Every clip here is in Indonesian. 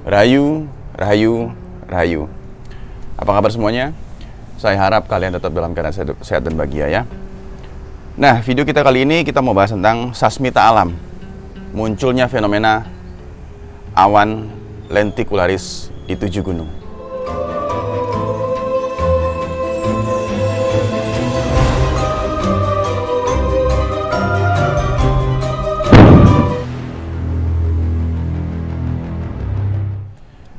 Rahayu, rahayu, rahayu. Apa kabar semuanya? Saya harap kalian tetap dalam keadaan sehat dan bahagia ya. Nah, video kita kali ini kita mau bahas tentang sasmita alam. Munculnya fenomena awan lentikularis di 7 gunung.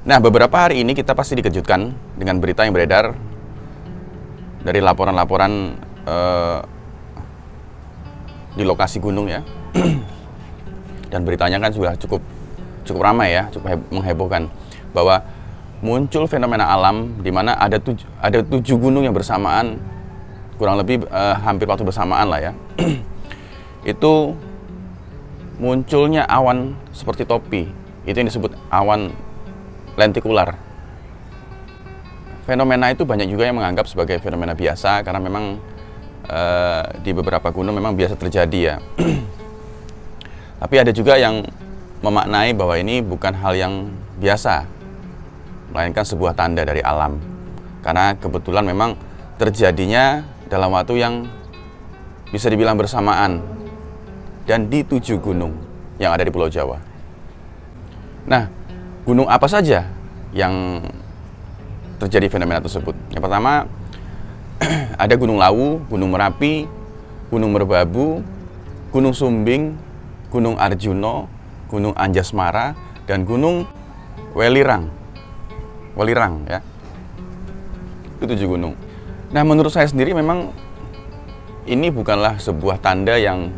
Nah, beberapa hari ini kita pasti dikejutkan dengan berita yang beredar dari laporan-laporan di lokasi gunung ya. Dan beritanya kan sudah cukup ramai ya, cukup menghebohkan bahwa muncul fenomena alam di mana ada 7 gunung yang bersamaan, kurang lebih hampir waktu bersamaan lah ya. Itu munculnya awan seperti topi. Itu yang disebut awan lentikular. Fenomena itu banyak juga yang menganggap sebagai fenomena biasa karena memang di beberapa gunung memang biasa terjadi ya. Tapi ada juga yang memaknai bahwa ini bukan hal yang biasa, melainkan sebuah tanda dari alam. Karena kebetulan memang terjadinya dalam waktu yang bisa dibilang bersamaan dan di 7 gunung yang ada di Pulau Jawa. Nah, gunung apa saja yang terjadi fenomena tersebut? Yang pertama, ada Gunung Lawu, Gunung Merapi, Gunung Merbabu, Gunung Sumbing, Gunung Arjuno, Gunung Anjasmara, dan Gunung Welirang. Welirang ya. Itu 7 gunung. Nah, menurut saya sendiri memang ini bukanlah sebuah tanda yang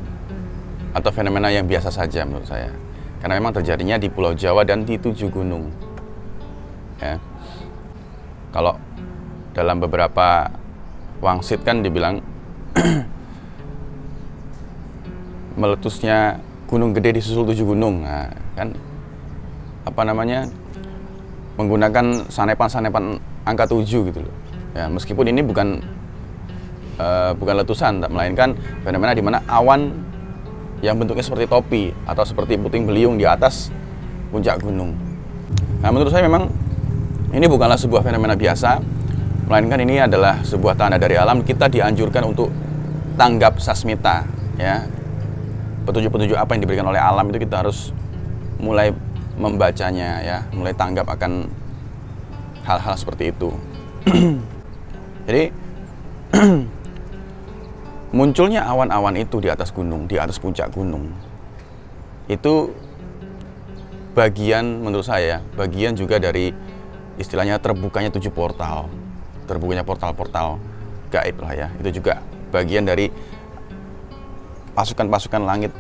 atau fenomena yang biasa saja menurut saya. Karena memang terjadinya di Pulau Jawa dan di 7 gunung. Ya. Kalau dalam beberapa wangsit kan dibilang meletusnya gunung gede disusul 7 gunung. Nah, kan apa namanya? Menggunakan sanepan-sanepan angka 7 gitu loh. Ya, meskipun ini bukan letusan, melainkan fenomena di mana awan yang bentuknya seperti topi atau seperti puting beliung di atas puncak gunung. Nah, menurut saya memang ini bukanlah sebuah fenomena biasa, melainkan ini adalah sebuah tanda dari alam. Kita dianjurkan untuk tanggap sasmita ya. Petunjuk-petunjuk apa yang diberikan oleh alam itu kita harus mulai membacanya ya, mulai tanggap akan hal-hal seperti itu. Jadi munculnya awan-awan itu di atas gunung, di atas puncak gunung, itu bagian menurut saya, bagian juga dari istilahnya terbukanya 7 portal, terbukanya portal-portal gaib lah ya. Itu juga bagian dari pasukan-pasukan langit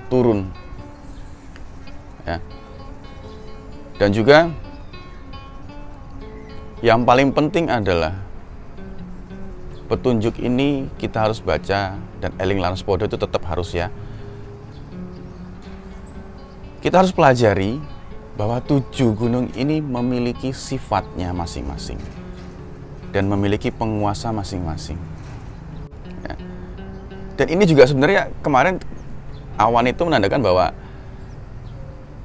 turun, ya. Dan juga yang paling penting adalah petunjuk ini kita harus baca dan eling laras podo itu tetap harus ya. Kita harus pelajari bahwa 7 gunung ini memiliki sifatnya masing-masing dan memiliki penguasa masing-masing. Ya. Dan ini juga sebenarnya kemarin awan itu menandakan bahwa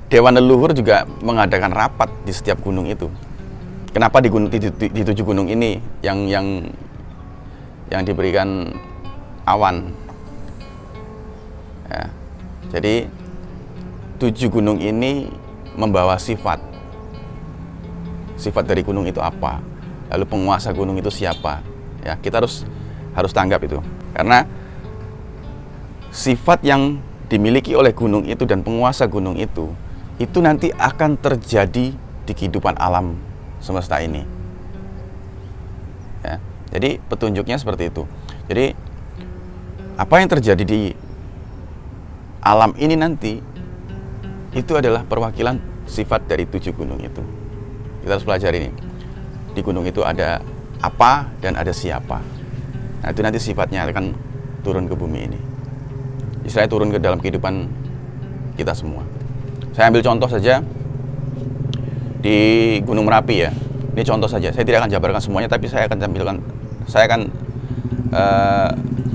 Dewan Leluhur juga mengadakan rapat di setiap gunung itu. Kenapa di 7 gunung ini yang diberikan awan ya. Jadi 7 gunung ini membawa sifat dari gunung itu apa, lalu penguasa gunung itu siapa ya. Kita harus tanggap itu, karena sifat yang dimiliki oleh gunung itu dan penguasa gunung itu nanti akan terjadi di kehidupan alam semesta ini ya. Jadi petunjuknya seperti itu. Jadi apa yang terjadi di alam ini nanti itu adalah perwakilan sifat dari 7 gunung itu. Kita harus pelajari nih. Di gunung itu ada apa dan ada siapa. Nah, itu nanti sifatnya akan turun ke bumi ini. Istilahnya turun ke dalam kehidupan kita semua. Saya ambil contoh saja di Gunung Merapi ya. Ini contoh saja. Saya tidak akan jabarkan semuanya, tapi saya akan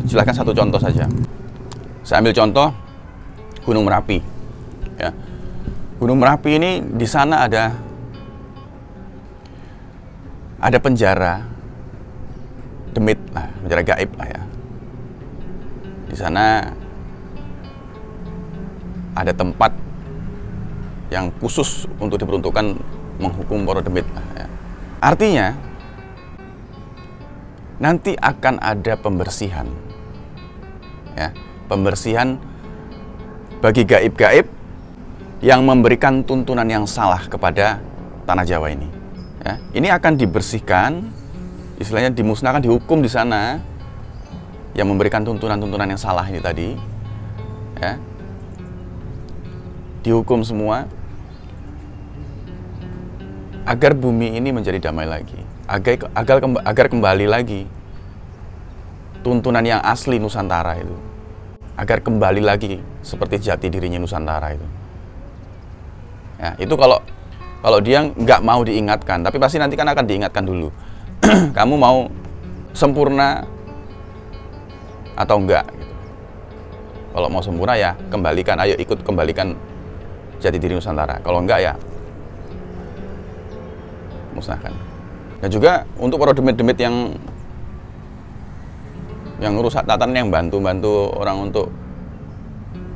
jelaskan satu contoh saja. Saya ambil contoh Gunung Merapi ya. Gunung Merapi ini di sana ada penjara demit lah, penjara gaib lah ya. Di sana ada tempat yang khusus untuk diperuntukkan menghukum para demit lah ya. Artinya nanti akan ada pembersihan ya, pembersihan bagi gaib-gaib yang memberikan tuntunan yang salah kepada tanah Jawa ini ya. Ini akan dibersihkan, istilahnya dimusnahkan, dihukum di sana yang memberikan tuntunan-tuntunan yang salah ini tadi ya, dihukum semua agar bumi ini menjadi damai lagi, agar kembali lagi tuntunan yang asli Nusantara itu, agar kembali lagi seperti jati dirinya Nusantara itu ya. Itu kalau dia nggak mau diingatkan, tapi pasti nanti kan akan diingatkan dulu. Kamu mau sempurna atau enggak gitu. Kalau mau sempurna ya kembalikan, ayo ikut kembalikan jati diri Nusantara. Kalau enggak ya musnahkan. Dan juga untuk para demit-demit yang rusak tatanan, yang bantu orang untuk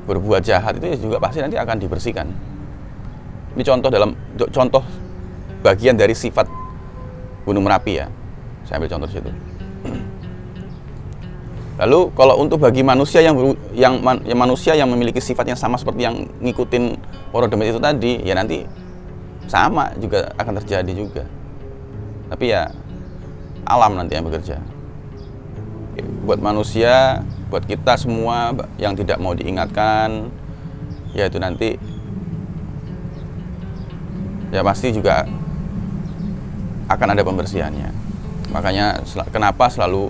berbuat jahat, itu juga pasti nanti akan dibersihkan. Ini contoh bagian dari sifat Gunung Merapi ya. Saya ambil contoh situ. Lalu kalau untuk bagi manusia manusia yang memiliki sifat yang sama seperti yang ngikutin para demit itu tadi, ya nanti sama juga akan terjadi juga. Tapi ya alam nanti yang bekerja. Buat manusia, buat kita semua yang tidak mau diingatkan, ya itu nanti ya pasti juga akan ada pembersihannya. Makanya kenapa selalu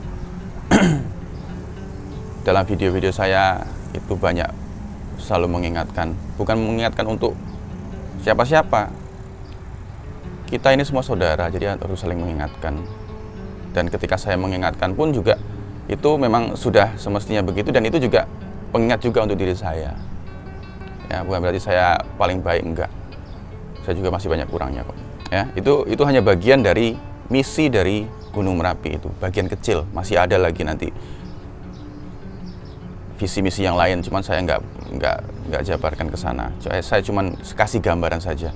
dalam video-video saya itu banyak selalu mengingatkan, bukan mengingatkan untuk siapa-siapa. Kita ini semua saudara, jadi harus saling mengingatkan. Dan ketika saya mengingatkan pun juga itu memang sudah semestinya begitu, dan itu juga pengingat juga untuk diri saya. Ya, bukan berarti saya paling baik, enggak. Saya juga masih banyak kurangnya kok. Ya, itu hanya bagian dari misi dari Gunung Merapi itu, bagian kecil. Masih ada lagi nanti visi misi yang lain, cuman saya nggak jabarkan ke sana. Saya cuman kasih gambaran saja.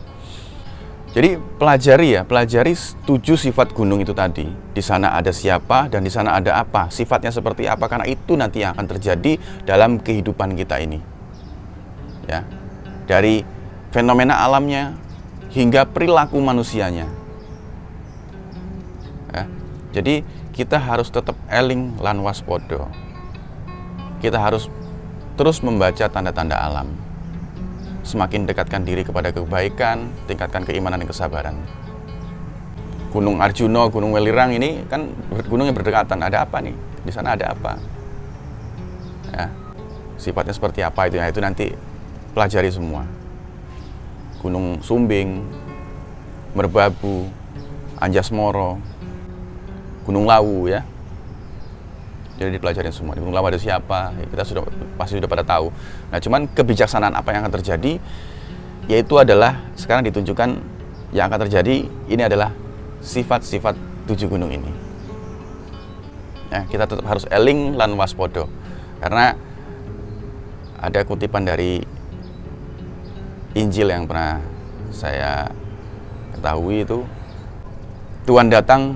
Jadi pelajari 7 sifat gunung itu tadi. Di sana ada siapa dan di sana ada apa, sifatnya seperti apa, karena itu nanti yang akan terjadi dalam kehidupan kita ini. Ya. Dari fenomena alamnya hingga perilaku manusianya. Ya. Jadi kita harus tetap eling lan waspodo. Kita harus terus membaca tanda-tanda alam. Semakin dekatkan diri kepada kebaikan, tingkatkan keimanan dan kesabaran. Gunung Arjuna, Gunung Welirang ini kan gunung yang berdekatan. Ada apa nih? Di sana ada apa? Ya, sifatnya seperti apa itu? Nah, itu nanti pelajari semua. Gunung Sumbing, Merbabu, Anjasmoro, Gunung Lawu ya. Jadi dipelajarin semua. Di Gunung Lawu ada siapa? Ya, kita pasti sudah pada tahu. Nah, cuman kebijaksanaan apa yang akan terjadi, yaitu adalah sekarang ditunjukkan yang akan terjadi. Ini adalah sifat-sifat 7 gunung ini. Ya, kita tetap harus eling lan waspodo. Karena ada kutipan dari Injil yang pernah saya ketahui itu, Tuhan datang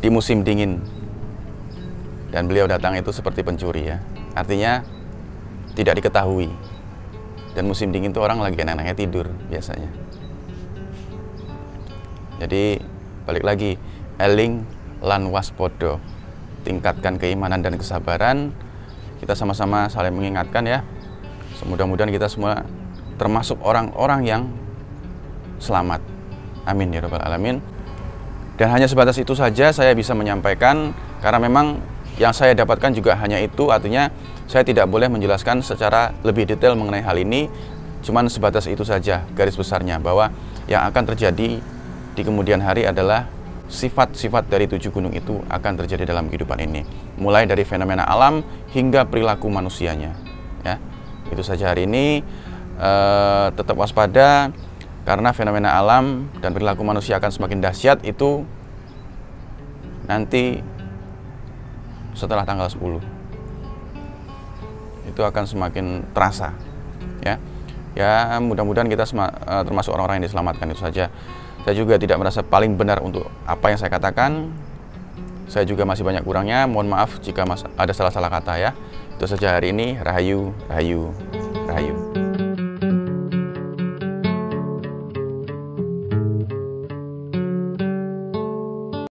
di musim dingin. Dan beliau datang itu seperti pencuri ya. Artinya tidak diketahui. Dan musim dingin itu orang lagi enak-enaknya tidur biasanya. Jadi balik lagi, eling lan waspodo. Tingkatkan keimanan dan kesabaran. Kita sama-sama saling mengingatkan ya. Semudah-mudahan kita semua termasuk orang-orang yang selamat. Amin ya rabbal alamin. Dan hanya sebatas itu saja saya bisa menyampaikan, karena memang yang saya dapatkan juga hanya itu, artinya saya tidak boleh menjelaskan secara lebih detail mengenai hal ini, cuman sebatas itu saja garis besarnya, bahwa yang akan terjadi di kemudian hari adalah sifat-sifat dari 7 gunung itu akan terjadi dalam kehidupan ini, mulai dari fenomena alam hingga perilaku manusianya ya. Itu saja hari ini. tetap waspada karena fenomena alam dan perilaku manusia akan semakin dahsyat itu nanti setelah tanggal 10. Itu akan semakin terasa, ya. Ya, mudah-mudahan kita termasuk orang-orang yang diselamatkan, itu saja. Saya juga tidak merasa paling benar untuk apa yang saya katakan. Saya juga masih banyak kurangnya. Mohon maaf jika ada salah-salah kata, ya. Itu saja hari ini. Rahayu, rahayu, rahayu.